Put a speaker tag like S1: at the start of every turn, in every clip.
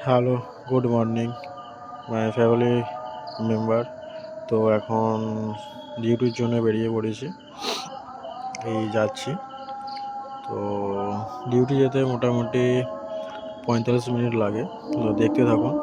S1: Hello, good morning my family member. তো এখন ডিউটির জন্য বেরিয়ে পড়েছি, এই যাচ্ছি। তো ডিউটি যেতে মোটামুটি 45 মিনিট লাগে, তো দেখতে থাকুন।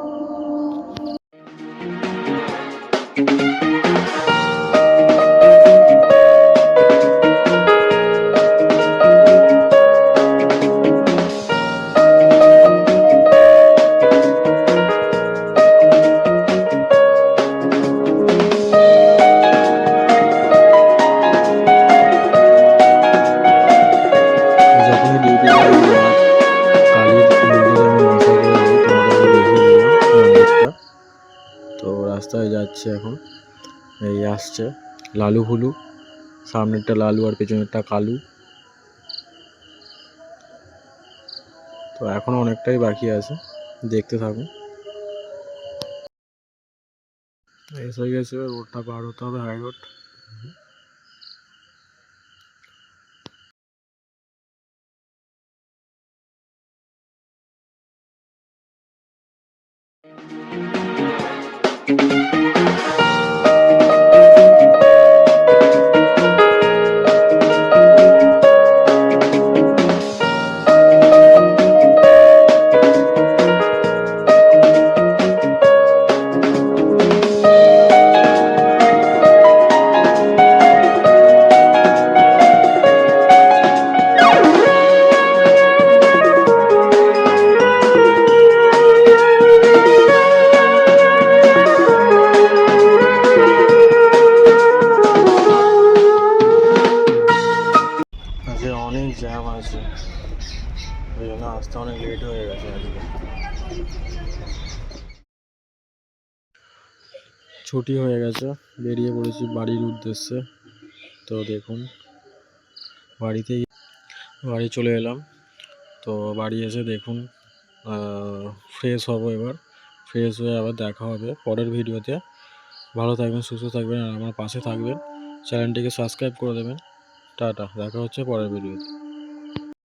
S1: যখনই ডিউটি যাই কালীর মন্দিরে আমি নমস্কার করে যাই, তোমাদেরকে দেখিয়ে দিলাম মন্দিরটা। তো রাস্তায় যাচ্ছে এখন, এই আসছে লালু হুলু, সামনেরটা লালু আর পেছনেরটা কালু। তো এখনও অনেকটাই বাকি আছে, দেখতে থাকুন। এসে গেছে, রোডটা পার হতে হবে, হাই রোড। আজকে অনেক জ্যাম আছে, ওই জন্য আসতে অনেক লেট হয়ে গেছে আজকে। ছুটি হয়ে গেছে, বেরিয়ে পড়েছি বাড়ির উদ্দেশ্যে। তো দেখুন, বাড়ি চলে এলাম। তো বাড়ি এসে দেখুন, ফ্রেশ হব এবার। ফ্রেশ হয়ে আবার দেখা হবে পরের ভিডিওতে। ভালো থাকবেন, সুস্থ থাকবেন, আর আমার পাশে থাকবেন। চ্যানেলটিকে সাবস্ক্রাইব করে দেবেন। টাটা, দেখা হচ্ছে পরের ভিডিওতে।